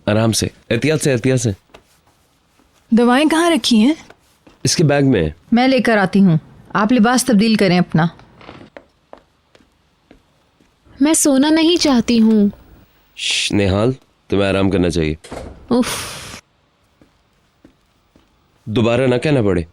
आराम से, एहतियात से, एहतियात से। दवाएं कहाँ रखी हैं? इसके बैग में है। मैं लेकर आती हूँ, आप लिबास तब्दील करें अपना। मैं सोना नहीं चाहती हूँ। नेहाल, तुम्हें आराम करना चाहिए। उफ। दोबारा ना कहना पड़े।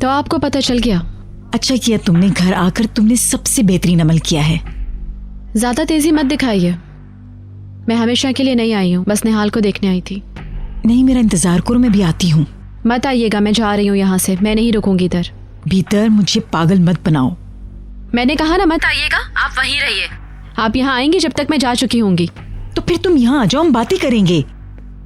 तो आपको पता चल गया? अच्छा किया तुमने, घर आकर तुमने सबसे बेहतरीन अमल किया है। ज्यादा तेजी मत दिखाइए, मैं हमेशा के लिए नहीं आई हूँ, बस निहाल को देखने आई थी। नहीं, मेरा इंतजार करो, मैं भी आती हूँ। मत आइएगा, मैं जा रही हूँ यहाँ से, मैं नहीं रुकूंगी इधर। भीतर मुझे पागल मत बनाओ। मैंने कहा ना मत आइएगा, आप वहीं रहिए। आप यहाँ आएंगी जब तक मैं जा चुकी होंगी। तो फिर तुम यहाँ आ जाओ, हम बातें करेंगे।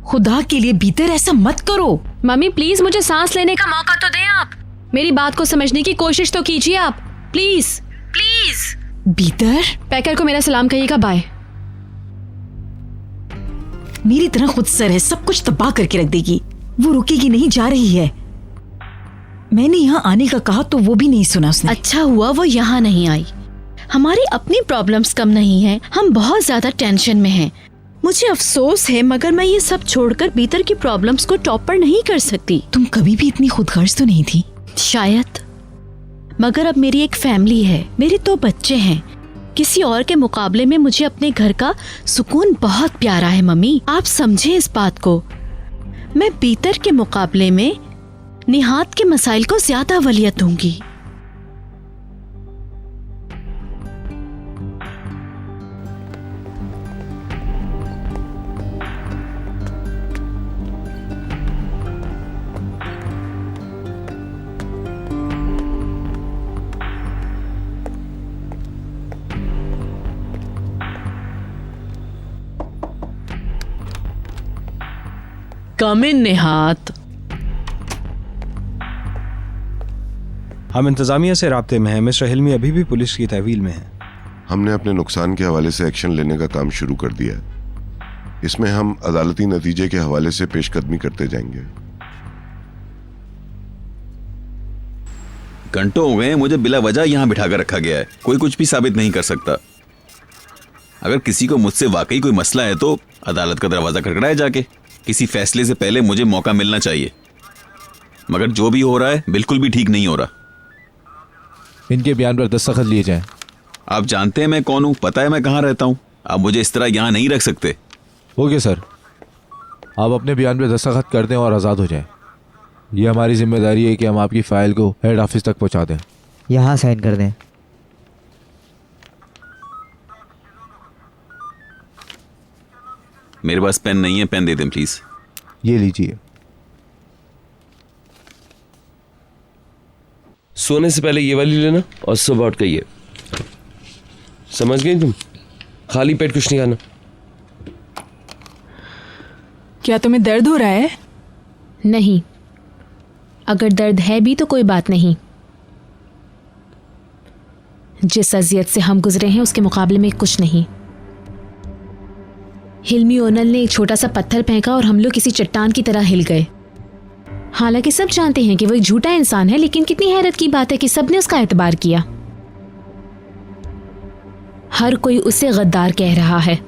खुदा के लिए भीतर ऐसा मत करो। मम्मी प्लीज मुझे सांस लेने का मौका तो दें आप। मेरी बात को समझने की कोशिश तो कीजिए आप, प्लीज प्लीज। भीतर पैकर को मेरा सलाम कहिएगा, बाय। मेरी तरह खुद सर है, सब कुछ तबाह करके रख देगी। वो रुकेगी नहीं, जा रही है। मैंने यहाँ आने का कहा तो वो भी नहीं सुना उसने। अच्छा हुआ वो यहाँ नहीं आई। हमारी अपनी प्रॉब्लम्स कम नहीं है, हम बहुत ज्यादा टेंशन में हैं। मुझे अफसोस है मगर मैं ये सब छोड़कर भीतर की प्रॉब्लम्स को टॉपर नहीं कर सकती। तुम कभी भी इतनी खुदगर्ज तो नहीं थी। शायद, मगर अब मेरी एक फैमिली है, मेरे 2 बच्चे हैं। किसी और के मुकाबले में मुझे अपने घर का सुकून बहुत प्यारा है मम्मी, आप समझे इस बात को। मैं भीतर के मुकाबले में निहात के मसाइल को ज्यादा अवलियत दूंगी। कम इन निहात। हम इंतजामिया से राब्ते में हैं। मिस्टर हिल्मी अभी भी पुलिस की तहवील में हैं। हमने अपने नुकसान के हवाले से एक्शन लेने का काम शुरू कर दिया है। इसमें हम अदालती नतीजे के हवाले से पेशकदमी करते जाएंगे। घंटों हो गए मुझे बिला वजह यहाँ बिठा कर रखा गया है, कोई कुछ भी साबित नहीं कर सकता। अगर किसी को मुझसे वाकई कोई मसला है तो अदालत का दरवाजा खटखटाए जाके। किसी फैसले से पहले मुझे मौका मिलना चाहिए, मगर जो भी हो रहा है बिल्कुल भी ठीक नहीं हो रहा। इनके बयान पर दस्तखत लिए जाएं। आप जानते हैं मैं कौन हूँ, पता है मैं कहाँ रहता हूँ। आप मुझे इस तरह यहाँ नहीं रख सकते। ओके सर, आप अपने बयान पर दस्तखत कर दें और आज़ाद हो जाएं। ये हमारी जिम्मेदारी है कि हम आपकी फ़ाइल को हेड ऑफिस तक पहुँचा दें। यहाँ साइन कर दें। मेरे पास पेन नहीं है, पेन दे दें प्लीज। ये लीजिए। सोने से पहले ये वाली लेना और सुबह उठ के ये। समझ गई तुम? खाली पेट कुछ नहीं खाना। क्या तुम्हें दर्द हो रहा है? नहीं, अगर दर्द है भी तो कोई बात नहीं। जिस अजियत से हम गुजरे हैं उसके मुकाबले में कुछ नहीं। हिल्मी ओनल ने एक छोटा सा पत्थर फेंका और हम लोग किसी चट्टान की तरह हिल गए। हालांकि सब जानते हैं कि वो एक झूठा इंसान है, लेकिन कितनी हैरत की बात है कि सबने उसका एतबार किया। हर कोई उसे गद्दार कह रहा है,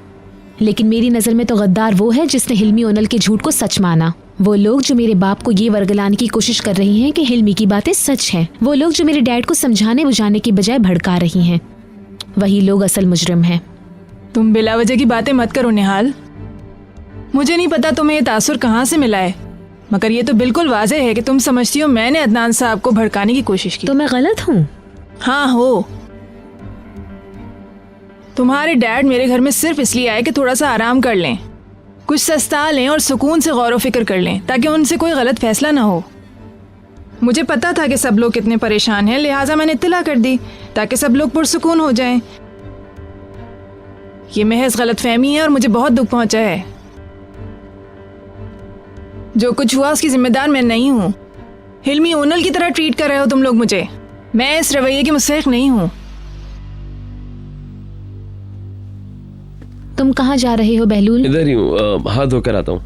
लेकिन मेरी नजर में तो गद्दार वो है जिसने हिल्मी ओनल के झूठ को सच माना। वो लोग जो मेरे बाप को ये वर्गलाने की कोशिश कर रही हैं कि हिल्मी की बातें सच हैं, वो लोग जो मेरे डैड को समझाने बुझाने की बजाय भड़का रही हैं, वही लोग असल मुजरिम हैं। तुम बिला वजह की बातें मत करो निहाल। मुझे नहीं पता तुम्हें ये तासुर कहाँ से मिला है, मगर ये तो बिल्कुल वाज़ेह है कि तुम समझती हो मैंने अदनान साहब को भड़काने की कोशिश की। तो मैं गलत हूँ? हाँ हो। तुम्हारे डैड मेरे घर में सिर्फ इसलिए आए कि थोड़ा सा आराम कर लें, कुछ सस्ता लें और सुकून से गौर व फिक्र कर लें, ताकि उनसे कोई गलत फैसला ना हो। मुझे पता था कि सब लोग कितने परेशान हैं, लिहाजा मैंने इत्तला कर दी ताकि सब लोग पुरसुकून हो जाएं। ये महज गलतफहमी है और मुझे बहुत दुख पहुंचा है। जो कुछ हुआ उसकी जिम्मेदार मैं नहीं हूँ। हिल्मी ओनल की तरह ट्रीट कर रहे हो तुम लोग मुझे। मैं इस रवैये की मुस्तहिक नहीं हूँ। तुम कहाँ जा रहे हो बहलूल? इधर ही हूँ, हाथ धोकर आता हूँ।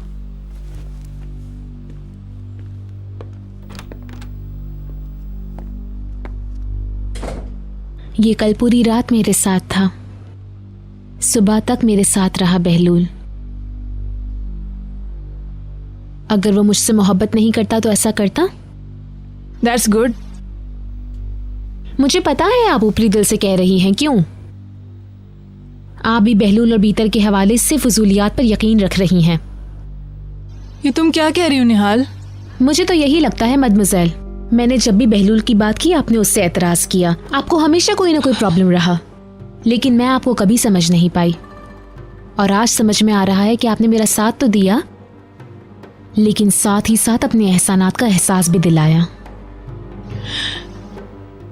ये कल पूरी रात मेरे साथ था, सुबह तक मेरे साथ रहा बहलूल। अगर वो मुझसे मोहब्बत नहीं करता तो ऐसा करता? That's good. मुझे पता है आप ऊपरी दिल से कह रही हैं, क्यों? आप भी बहलूल और बीतर के हवाले से फजूलियात पर यकीन रख रही हैं। ये तुम क्या कह रही हो निहाल? मुझे तो यही लगता है मदमज़ैल। मैंने जब भी बहलूल की बात की आपने उससे एतराज किया। आपको हमेशा कोई ना कोई प्रॉब्लम रहा, लेकिन मैं आपको कभी समझ नहीं पाई। और आज समझ में आ रहा है कि आपने मेरा साथ तो दिया, लेकिन साथ ही साथ अपने एहसानात का एहसास भी दिलाया।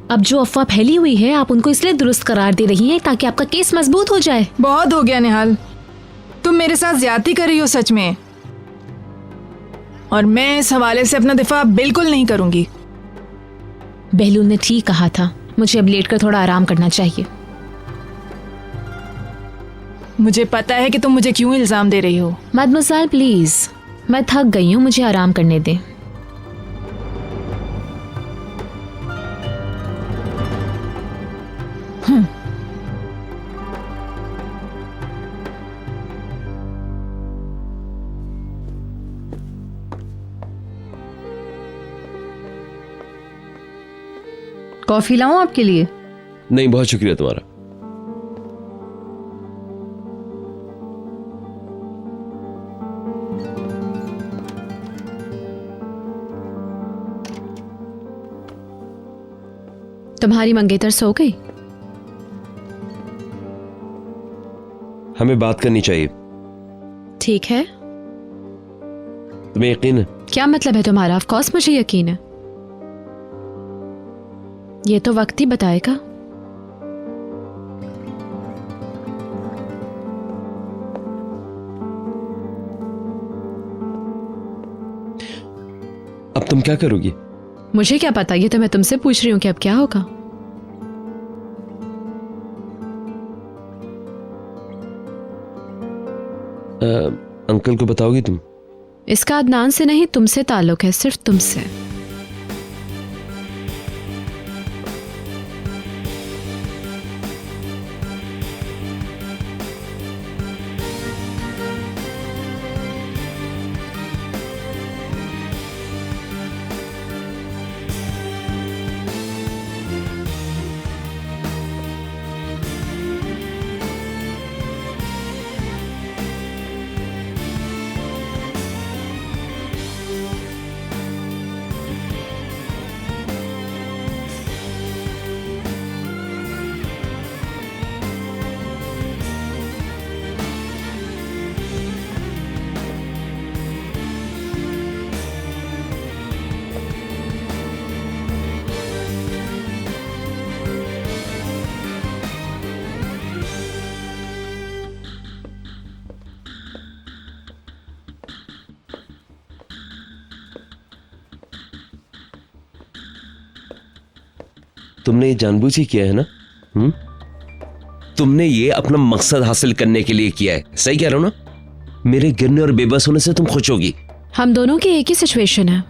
अब जो अफवाह फैली हुई है आप उनको इसलिए दुरुस्त करार दे रही हैं ताकि आपका केस मजबूत हो जाए। बहुत हो गया निहाल, तुम मेरे साथ ज्यादती कर रही हो सच में, और मैं इस हवाले से अपना दिफा बिल्कुल नहीं करूंगी। बहलूल ने ठीक कहा था, मुझे अब लेटकर थोड़ा आराम करना चाहिए। मुझे पता है कि तुम मुझे क्यों इल्जाम दे रही हो। मदमज़ैल प्लीज, मैं थक गई हूँ, मुझे आराम करने दे। कॉफी लाऊं आपके लिए? नहीं, बहुत शुक्रिया तुम्हारा। तुम्हारी मंगेतर सो गई? हमें बात करनी चाहिए। ठीक है। तुम्हें यकीन है? क्या मतलब है तुम्हारा? ऑफ कोर्स मुझे यकीन है। ये तो वक्त ही बताएगा। अब तुम क्या करोगी? मुझे क्या पता, ये तो मैं तुमसे पूछ रही हूँ कि अब क्या होगा। अंकल को बताओगी तुम? इसका अदनान से नहीं, तुमसे ताल्लुक है, सिर्फ तुमसे। तुमने ये जानबूझ के किया है ना? तुमने ये अपना मकसद हासिल करने के लिए किया है, सही कह रहे हो ना? मेरे गिरने और बेबस होने से तुम खुश होगी? हम दोनों की एक ही सिचुएशन है।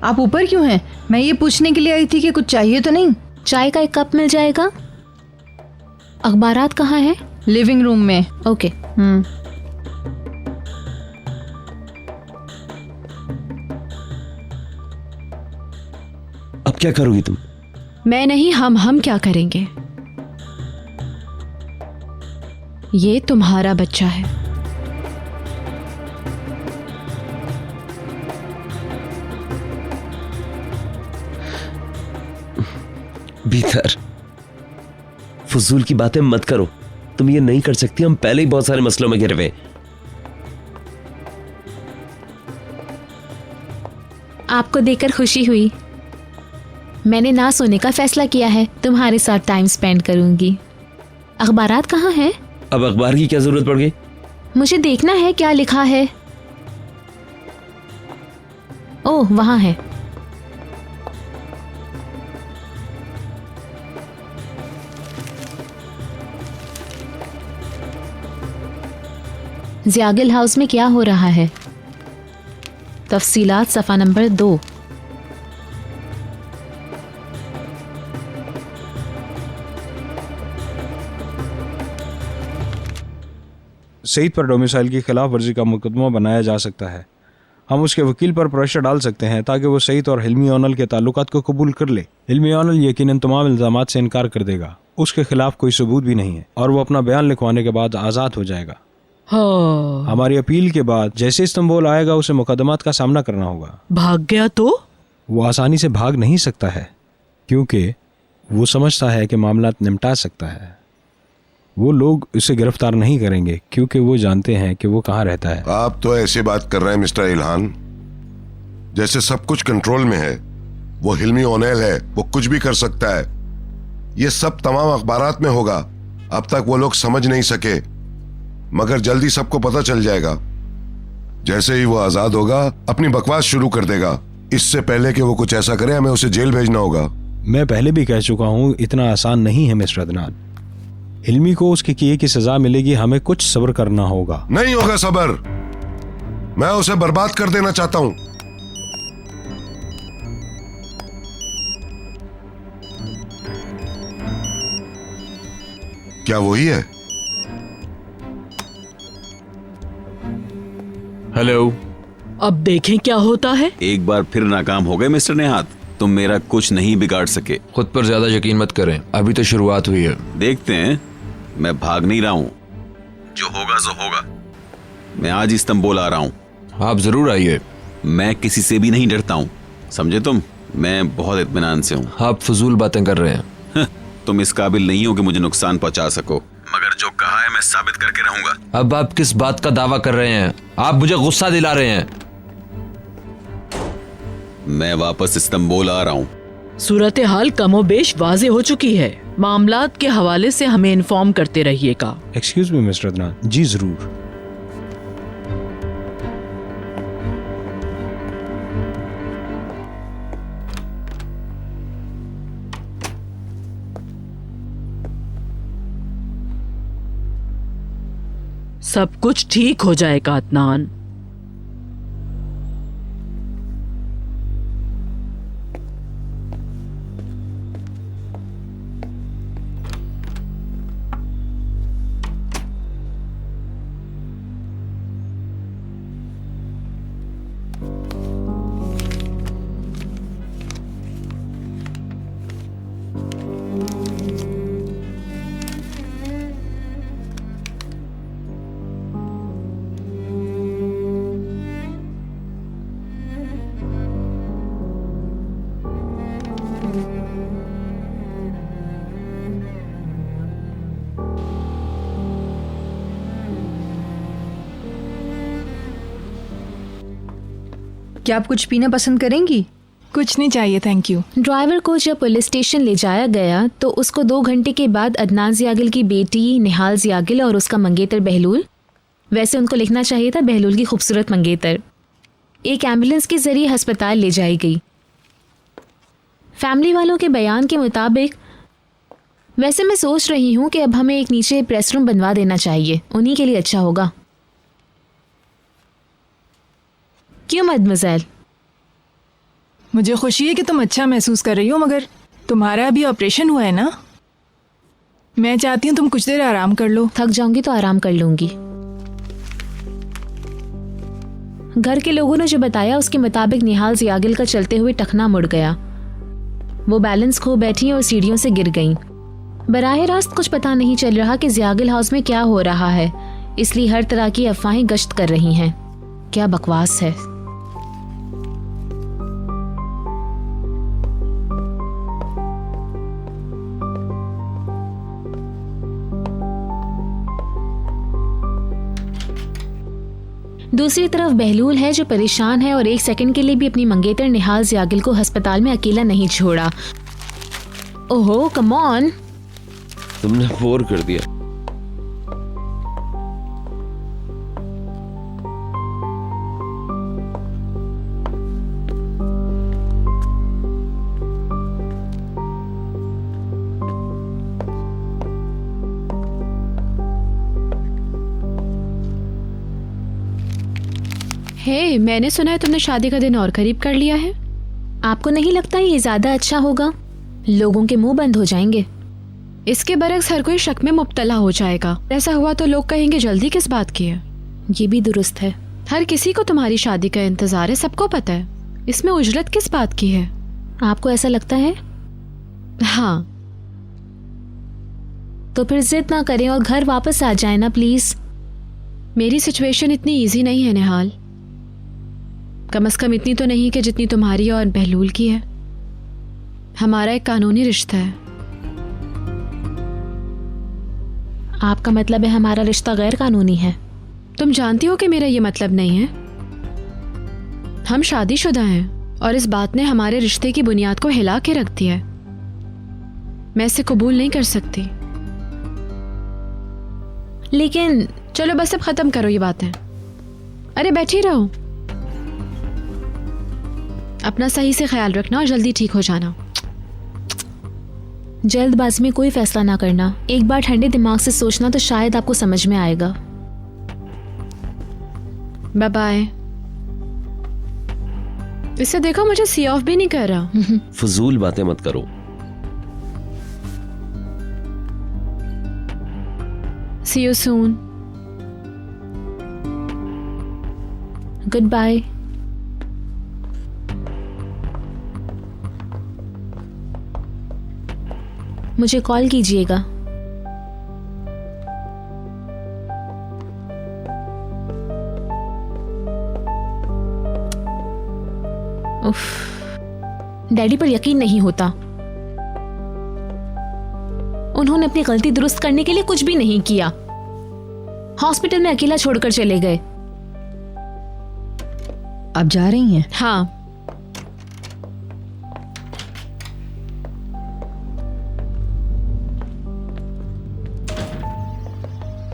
आप ऊपर क्यों हैं? मैं ये पूछने के लिए आई थी कि कुछ चाहिए तो नहीं। चाय का एक कप मिल जाएगा? अखबारात कहाँ है? लिविंग रूम में। ओके। अब क्या करोगी तुम? मैं नहीं, हम क्या करेंगे? ये तुम्हारा बच्चा है। भीतर फजूल की बातें मत करो। तुम ये नहीं कर सकती, हम पहले ही बहुत सारे मसलों में घिरे हुए। आपको देखकर खुशी हुई। मैंने ना सोने का फैसला किया है, तुम्हारे साथ टाइम स्पेंड करूंगी। अखबारात कहाँ हैं? अब अखबार की क्या जरूरत पड़ गई? मुझे देखना है क्या लिखा है। ओह, वहाँ है। ज़ियागिल हाउस में क्या हो रहा है? तफसीलात सफ़ा नंबर 2। सईद पर डोमिसाइल की खिलाफ वर्जी का मुकदमा बनाया जा सकता है। हम उसके वकील पर प्रेशर डाल सकते हैं ताकि वो सईद और हिल्मी ओनल के ताल्लुकात को कबूल कर ले। हिल्मी ओनल यकीनन तमाम इल्जामात से इनकार कर देगा। उसके खिलाफ कोई सबूत भी नहीं है और वो अपना बयान लिखवाने के बाद आज़ाद हो जाएगा। हाँ, हमारी अपील के बाद जैसे इस्तांबुल आएगा उसे मुकदमात का सामना करना होगा। भाग गया तो? वो आसानी से भाग नहीं सकता है क्योंकि वो समझता है कि मामला निपटा सकता है। वो लोग उसे गिरफ्तार नहीं करेंगे क्योंकि वो जानते हैं कि वो कहाँ रहता है। आप तो ऐसे बात कर रहे हैं मिस्टर इल्हान जैसे सब कुछ कंट्रोल में है। वो हिल्मी ओनेल है, वो कुछ भी कर सकता है। ये सब तमाम अखबारात में होगा। अब तक वो लोग समझ नहीं सके मगर जल्दी सबको पता चल जाएगा। जैसे ही वो आजाद होगा अपनी बकवास शुरू कर देगा। इससे पहले कि वो कुछ ऐसा करे हमें उसे जेल भेजना होगा। मैं पहले भी कह चुका हूँ इतना आसान नहीं है मिस्टर अदनान। हिल्मी को उसके किए की सजा मिलेगी, हमें कुछ सब्र करना होगा। नहीं होगा सब्र, मैं उसे बर्बाद कर देना चाहता हूं। क्या वही है? हेलो, अब देखें क्या होता है। एक बार फिर नाकाम हो गए मिस्टर नेहात। तुम मेरा कुछ नहीं बिगाड़ सके। खुद पर ज्यादा यकीन मत करें, अभी तो शुरुआत हुई है। देखते हैं। मैं भाग नहीं रहा हूँ, जो होगा सो होगा। मैं आज इस्तांबुल आ रहा हूँ। आप जरूर आइए। मैं किसी से भी नहीं डरता हूँ, समझे तुम। मैं बहुत इत्मीनान से हूँ। आप फजूल बातें कर रहे हैं। तुम इस काबिल नहीं हो कि मुझे नुकसान पहुंचा सको, मगर जो कहा है मैं साबित करके रहूंगा। अब आप किस बात का दावा कर रहे हैं? आप मुझे गुस्सा दिला रहे हैं। मैं वापस इस्तांबुल आ रहा हूँ। सूरत हाल कमोबेश वाजे हो चुकी है। मामलात के हवाले से हमें इन्फॉर्म करते रहिएगा। Excuse me mister Adnan. जी जरूर। सब कुछ ठीक हो जाएगा अदनान। क्या आप कुछ पीना पसंद करेंगी? कुछ नहीं चाहिए, थैंक यू। ड्राइवर को जब पुलिस स्टेशन ले जाया गया तो उसको 2 घंटे के बाद अदनान ज़ियागिल की बेटी निहाल ज़ियागिल और उसका मंगेतर बहलूल, वैसे उनको लिखना चाहिए था बहलूल की खूबसूरत मंगेतर, एक एम्बुलेंस के जरिए अस्पताल ले जाई गई। फैमिली वालों के बयान के मुताबिक वैसे मैं सोच रही हूँ कि अब हमें एक नीचे प्रेस रूम बनवा देना चाहिए, उन्हीं के लिए अच्छा होगा। क्यों मदमज़ैल? मुझे खुशी है कि तुम अच्छा महसूस कर रही हो, मगर तुम्हारा अभी ऑपरेशन हुआ है ना। मैं चाहती हूँ तुम कुछ देर आराम कर लो। थक जाऊंगी तो आराम कर लूंगी। घर के लोगों ने जो बताया उसके मुताबिक निहाल ज़ियागिल का चलते हुए टखना मुड़ गया। वो बैलेंस खो बैठी और सीढ़ियों से गिर गईं। बराह रास्त कुछ पता नहीं चल रहा कि ज़ियागिल हाउस में क्या हो रहा है, इसलिए हर तरह की अफवाहें गश्त कर रही हैं। क्या बकवास है। दूसरी तरफ बहलूल है जो परेशान है और एक सेकंड के लिए भी अपनी मंगेतर निहाल ज़ियागिल को अस्पताल में अकेला नहीं छोड़ा। ओहो कम ऑन। तुमने बोर कर दिया। हे, मैंने सुना है तुमने शादी का दिन और करीब कर लिया है। आपको नहीं लगता ये ज्यादा अच्छा होगा? लोगों के मुंह बंद हो जाएंगे। इसके बरक्स हर कोई शक में मुब्तला हो जाएगा। ऐसा हुआ तो लोग कहेंगे जल्दी किस बात की है। ये भी दुरुस्त है। हर किसी को तुम्हारी शादी का इंतजार है, सबको पता है। इसमें उजरत किस बात की है? आपको ऐसा लगता है? हाँ। तो फिर जिद ना करें और घर वापस आ जाए ना प्लीज। मेरी सिचुएशन इतनी इजी नहीं है निहाल, कम से कम इतनी तो नहीं कि जितनी तुम्हारी और बहलूल की है। हमारा एक कानूनी रिश्ता है। आपका मतलब है हमारा रिश्ता गैर कानूनी है? तुम जानती हो कि मेरा ये मतलब नहीं है। हम शादीशुदा हैं और इस बात ने हमारे रिश्ते की बुनियाद को हिला के रख दिया है। मैं इसे कबूल नहीं कर सकती। लेकिन चलो बस अब खत्म करो ये बातें। अरे बैठी रहो। अपना सही से ख्याल रखना और जल्दी ठीक हो जाना। जल्दबाजी में कोई फैसला ना करना। एक बार ठंडे दिमाग से सोचना तो शायद आपको समझ में आएगा। Bye bye. इससे देखो मुझे सी ऑफ भी नहीं कर रहा। फजूल बातें मत करो। See you soon. Good bye. मुझे कॉल कीजिएगा। उफ, डैडी पर यकीन नहीं होता। उन्होंने अपनी गलती दुरुस्त करने के लिए कुछ भी नहीं किया। हॉस्पिटल में अकेला छोड़कर चले गए। आप जा रही हैं? हाँ।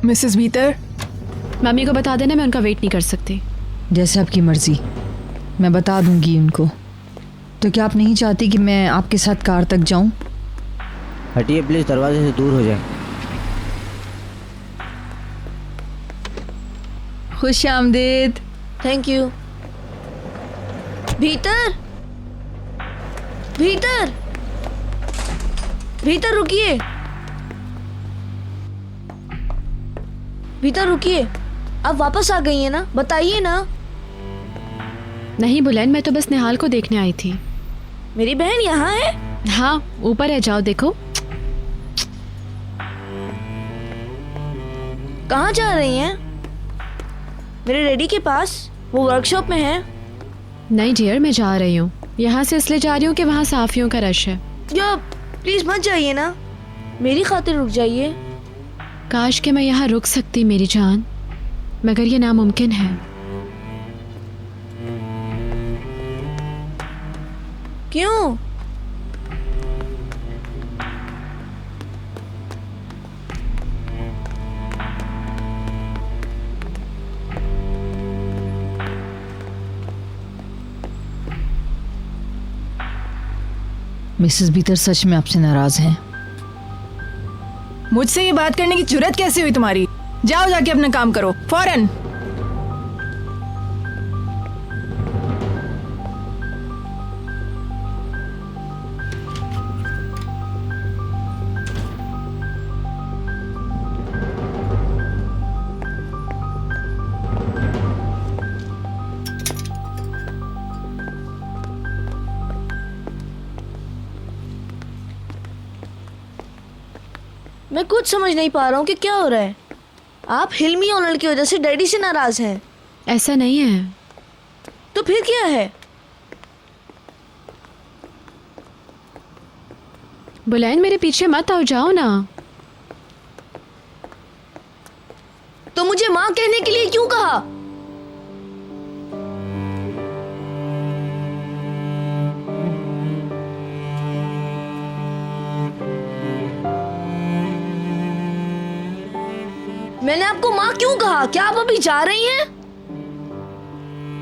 मिसेस भीतर। मम्मी को बता देना, मैं उनका वेट नहीं कर सकती। जैसे आपकी मर्जी, मैं बता दूंगी उनको। तो क्या आप नहीं चाहती कि मैं आपके साथ कार तक जाऊं? हटिए प्लीज, दरवाजे से दूर हो जाए। खुश आमदीद। Thank you. भीतर भीतर भीतर रुकिए। भीतर रुकिए। आप वापस आ गई हैं ना? बताइए ना। नहीं बुलैन, मैं तो बस निहाल को देखने आई थी। मेरी बहन यहाँ है? हाँ, ऊपर है, जाओ देखो। कहाँ जा रही हैं? मेरे डैडी के पास, वो वर्कशॉप में है। नहीं डियर, मैं जा रही हूँ। यहाँ से इसलिए जा रही हूँ कि वहाँ साफियों का रश है। या प्लीज मत जाइए ना, मेरी खातिर रुक जाइए। काश कि मैं यहाँ रुक सकती मेरी जान, मगर ये नामुमकिन है। क्यों? मिसेस भीतर सच में आपसे नाराज हैं? मुझसे ये बात करने की जुर्रत कैसे हुई तुम्हारी? जाओ जाके अपना काम करो फौरन। मैं कुछ समझ नहीं पा रहा हूँ कि क्या हो रहा है। आप हिल्मी ओनल की वजह से डैडी से नाराज हैं। ऐसा नहीं है। तो फिर क्या है? बुलैन, मेरे पीछे मत आओ, जाओ ना। तो मुझे माँ कहने के लिए क्यों कहा? मैंने आपको माँ क्यों कहा? क्या आप अभी जा रही हैं?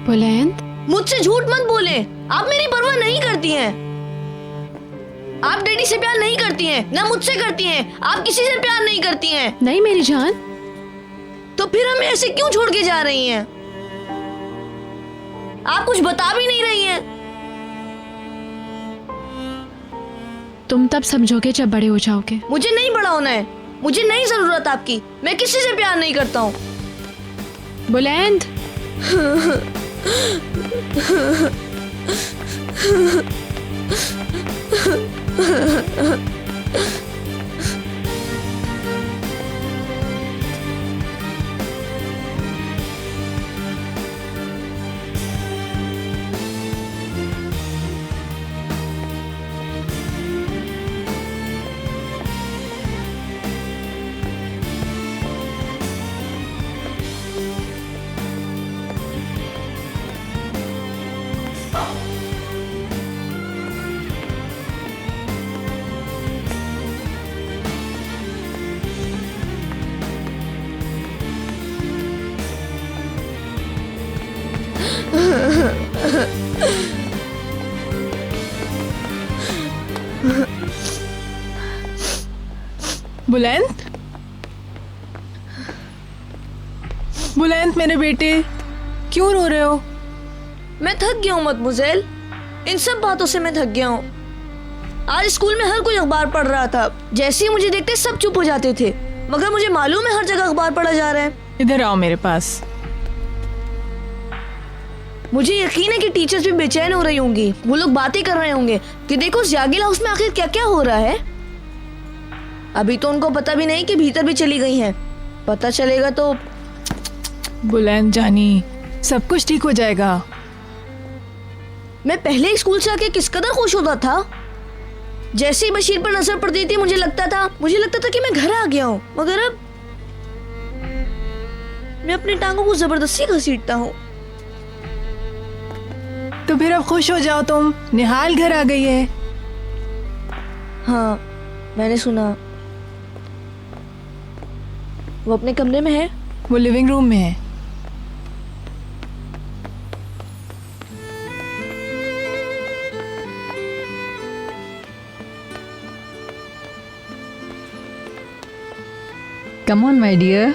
बुलंद, मुझसे झूठ मत बोले। आप मेरी परवाह नहीं करती हैं। आप डैडी से प्यार नहीं करती हैं, ना मुझसे करती हैं। आप किसी से प्यार नहीं करती हैं। नहीं मेरी जान। तो फिर हमें ऐसे क्यों छोड़ के जा रही हैं? आप कुछ बता भी नहीं रही हैं। तुम तब समझोगे जब बड़े हो जाओगे। मुझे नहीं बड़ा होना है। मुझे नहीं जरूरत आपकी। मैं किसी से प्यार नहीं करता हूँ। बुलंद, बुलंद, बुलंद मेरे बेटे, क्यों रो रहे हो? मैं थक गया हूँ मदमुज़ेल। इन सब बातों से मैं थक गया हूँ। आज स्कूल में हर कोई अखबार पढ़ रहा था। जैसे ही मुझे देखते सब चुप हो जाते थे, मगर मुझे मालूम है हर जगह अखबार पढ़ा जा रहा है। इधर आओ मेरे पास। मुझे यकीन है कि टीचर्स भी बेचैन हो रही होंगी। वो लोग बातें कर रहे होंगे कि देखो उस जागिल हाउस में आखिर क्या क्या हो रहा है। अभी तो उनको पता भी नहीं कि भीतर भी चली गई हैं। पता चलेगा तो। बुलंद जानी, सब कुछ ठीक हो जाएगा। मैं पहले स्कूल से आके किस कदर खुश होता था। जैसे ही बशीर पर नजर पड़ती थी मुझे लगता था कि मैं घर आ गया हूँ। मगर अब मैं अपनी टांगों को जबरदस्ती घसीटता हूँ। तो फिर अब खुश हो जाओ तुम, निहाल घर आ गई है। हाँ, मैंने सुना। वो अपने कमरे में है। वो लिविंग रूम में है। Come on, my dear.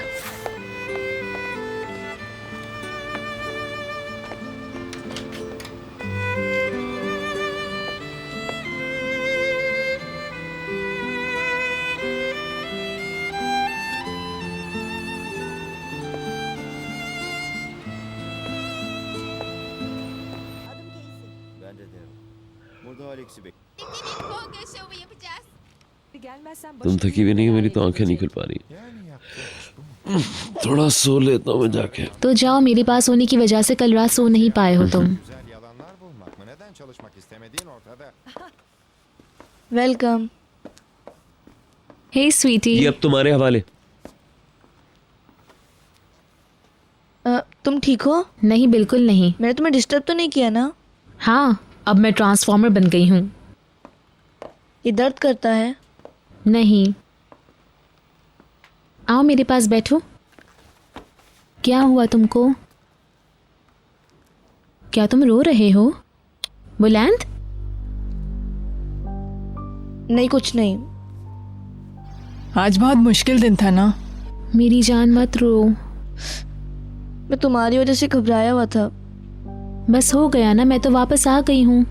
तुम थकी भी नहीं हो, मेरी तो आंखें नहीं खुल पा रही। थोड़ा सो लेता हूँ मैं जाके। तो जाओ, मेरे पास होने की वजह से कल रात सो नहीं पाए हो तुम। वेलकम। हे स्वीटी। ये अब तुम्हारे हवाले। तुम ठीक हो? नहीं, बिल्कुल नहीं। मैंने तुम्हें डिस्टर्ब तो नहीं किया ना? हाँ, अब मैं ट्रांसफॉर्मर बन गई हूँ। ये दर्द करता है? नहीं। आओ मेरे पास बैठो। क्या हुआ तुमको? क्या तुम रो रहे हो? बुलंद? नहीं, कुछ नहीं। आज बहुत मुश्किल दिन था ना। मेरी जान मत रो। मैं तुम्हारी वजह से घबराया हुआ था। बस हो गया ना, मैं तो वापस आ गई हूँ।